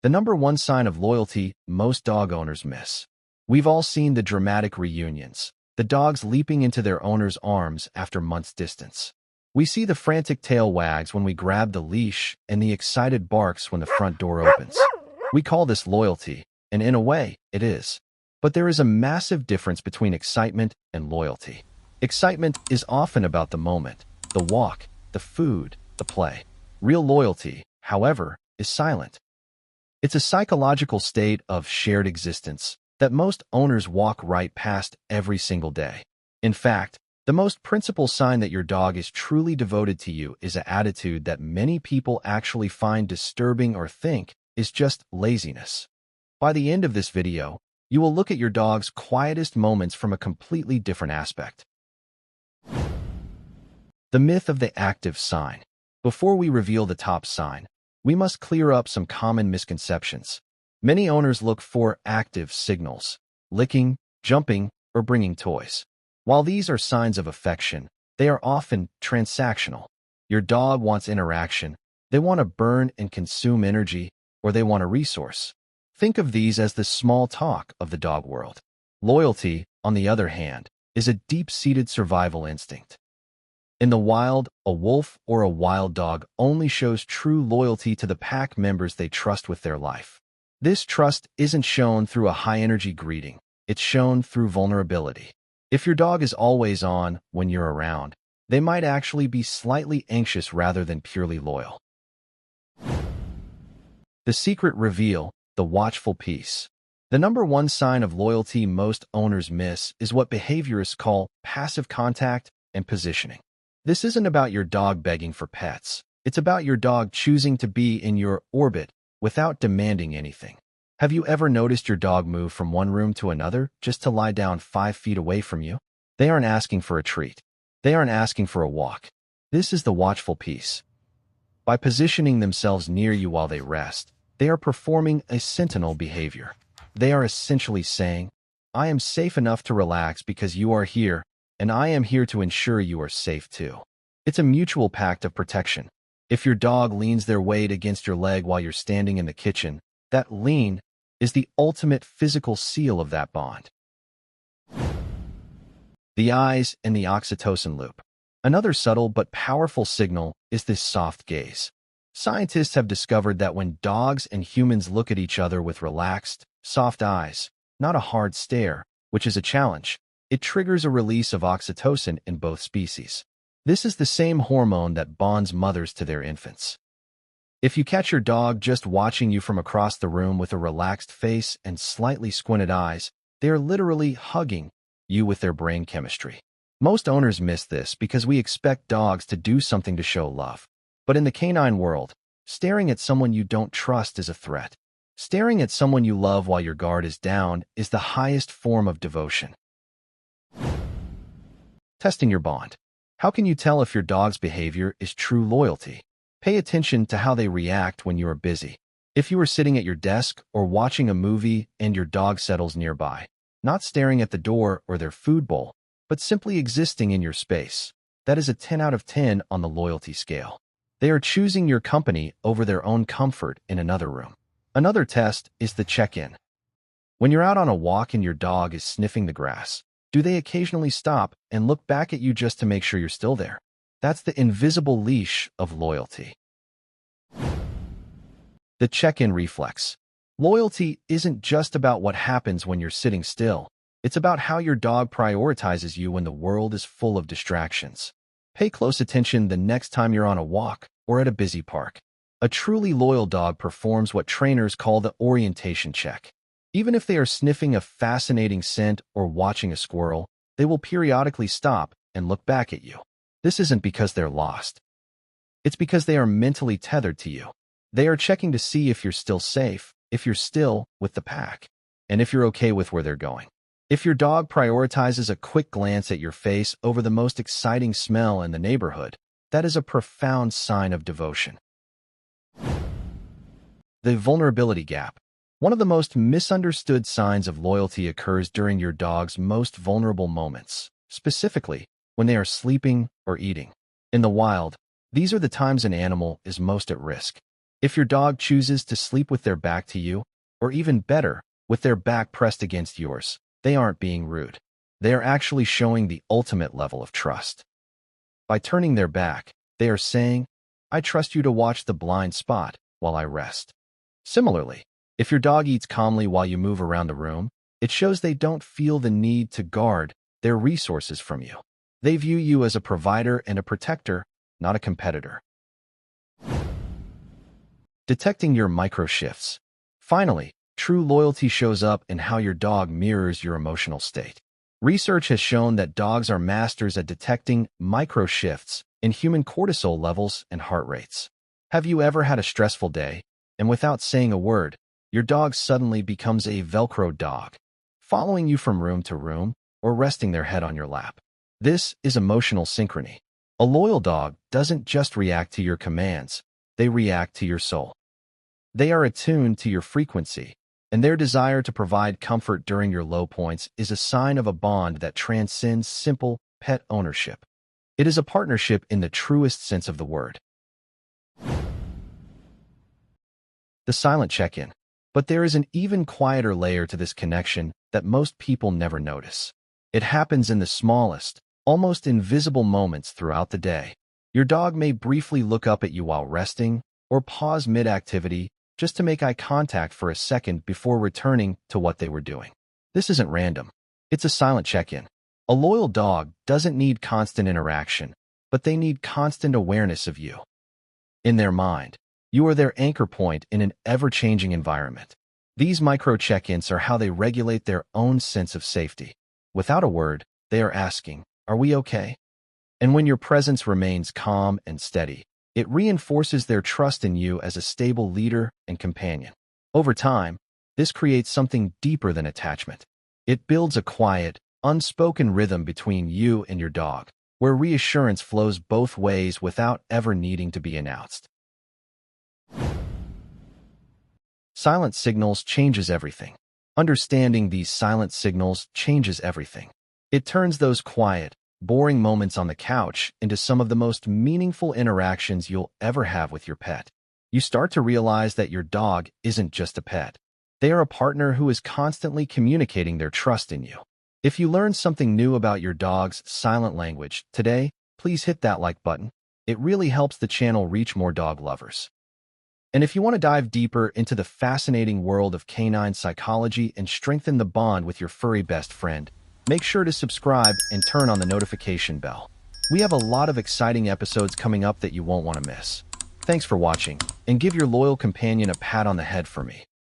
The number one sign of loyalty most dog owners miss. We've all seen the dramatic reunions, the dogs leaping into their owner's arms after months' distance. We see the frantic tail wags when we grab the leash and the excited barks when the front door opens. We call this loyalty, and in a way, it is. But there is a massive difference between excitement and loyalty. Excitement is often about the moment, the walk, the food, the play. Real loyalty, however, is silent. It's a psychological state of shared existence that most owners walk right past every single day. In fact, the most principal sign that your dog is truly devoted to you is an attitude that many people actually find disturbing or think is just laziness. By the end of this video, you will look at your dog's quietest moments from a completely different aspect. The myth of the active sign. Before we reveal the top sign, we must clear up some common misconceptions. Many owners look for active signals, licking, jumping, or bringing toys. While these are signs of affection, they are often transactional. Your dog wants interaction, they want to burn and consume energy, or they want a resource. Think of these as the small talk of the dog world. Loyalty, on the other hand, is a deep-seated survival instinct. In the wild, a wolf or a wild dog only shows true loyalty to the pack members they trust with their life. This trust isn't shown through a high-energy greeting, it's shown through vulnerability. If your dog is always on when you're around, they might actually be slightly anxious rather than purely loyal. The secret reveal, the watchful piece. The number one sign of loyalty most owners miss is what behaviorists call passive contact and positioning. This isn't about your dog begging for pets. It's about your dog choosing to be in your orbit without demanding anything. Have you ever noticed your dog move from one room to another just to lie down 5 feet away from you? They aren't asking for a treat. They aren't asking for a walk. This is the watchful piece. By positioning themselves near you while they rest, they are performing a sentinel behavior. They are essentially saying, I am safe enough to relax because you are here, and I am here to ensure you are safe too. It's a mutual pact of protection. If your dog leans their weight against your leg while you're standing in the kitchen, that lean is the ultimate physical seal of that bond. The eyes and the oxytocin loop. Another subtle but powerful signal is this soft gaze. Scientists have discovered that when dogs and humans look at each other with relaxed, soft eyes, not a hard stare, which is a challenge, it triggers a release of oxytocin in both species. This is the same hormone that bonds mothers to their infants. If you catch your dog just watching you from across the room with a relaxed face and slightly squinted eyes, they are literally hugging you with their brain chemistry. Most owners miss this because we expect dogs to do something to show love. But in the canine world, staring at someone you don't trust is a threat. Staring at someone you love while your guard is down is the highest form of devotion. Testing your bond. How can you tell if your dog's behavior is true loyalty? Pay attention to how they react when you are busy. If you are sitting at your desk or watching a movie and your dog settles nearby, not staring at the door or their food bowl, but simply existing in your space, that is a 10 out of 10 on the loyalty scale. They are choosing your company over their own comfort in another room. Another test is the check-in. When you're out on a walk and your dog is sniffing the grass, do they occasionally stop and look back at you just to make sure you're still there? That's the invisible leash of loyalty. The check-in reflex. Loyalty isn't just about what happens when you're sitting still. It's about how your dog prioritizes you when the world is full of distractions. Pay close attention the next time you're on a walk or at a busy park. A truly loyal dog performs what trainers call the orientation check. Even if they are sniffing a fascinating scent or watching a squirrel, they will periodically stop and look back at you. This isn't because they're lost. It's because they are mentally tethered to you. They are checking to see if you're still safe, if you're still with the pack, and if you're okay with where they're going. If your dog prioritizes a quick glance at your face over the most exciting smell in the neighborhood, that is a profound sign of devotion. The vulnerability gap. One of the most misunderstood signs of loyalty occurs during your dog's most vulnerable moments, specifically when they are sleeping or eating. In the wild, these are the times an animal is most at risk. If your dog chooses to sleep with their back to you, or even better, with their back pressed against yours, they aren't being rude. They are actually showing the ultimate level of trust. By turning their back, they are saying, I trust you to watch the blind spot while I rest. Similarly, if your dog eats calmly while you move around the room, it shows they don't feel the need to guard their resources from you. They view you as a provider and a protector, not a competitor. Detecting your micro-shifts. Finally, true loyalty shows up in how your dog mirrors your emotional state. Research has shown that dogs are masters at detecting micro-shifts in human cortisol levels and heart rates. Have you ever had a stressful day, and without saying a word, your dog suddenly becomes a Velcro dog, following you from room to room or resting their head on your lap? This is emotional synchrony. A loyal dog doesn't just react to your commands, they react to your soul. They are attuned to your frequency, and their desire to provide comfort during your low points is a sign of a bond that transcends simple pet ownership. It is a partnership in the truest sense of the word. The silent check-in. But there is an even quieter layer to this connection that most people never notice. It happens in the smallest, almost invisible moments throughout the day. Your dog may briefly look up at you while resting, or pause mid-activity just to make eye contact for a second before returning to what they were doing. This isn't random. It's a silent check-in. A loyal dog doesn't need constant interaction, but they need constant awareness of you. In their mind, you are their anchor point in an ever-changing environment. These micro check-ins are how they regulate their own sense of safety. Without a word, they are asking, "Are we okay?" And when your presence remains calm and steady, it reinforces their trust in you as a stable leader and companion. Over time, this creates something deeper than attachment. It builds a quiet, unspoken rhythm between you and your dog, where reassurance flows both ways without ever needing to be announced. Silent signals changes everything. Understanding these silent signals changes everything. It turns those quiet, boring moments on the couch into some of the most meaningful interactions you'll ever have with your pet. You start to realize that your dog isn't just a pet. They are a partner who is constantly communicating their trust in you. If you learned something new about your dog's silent language today, please hit that like button. It really helps the channel reach more dog lovers. And if you want to dive deeper into the fascinating world of canine psychology and strengthen the bond with your furry best friend, make sure to subscribe and turn on the notification bell. We have a lot of exciting episodes coming up that you won't want to miss. Thanks for watching, and give your loyal companion a pat on the head for me.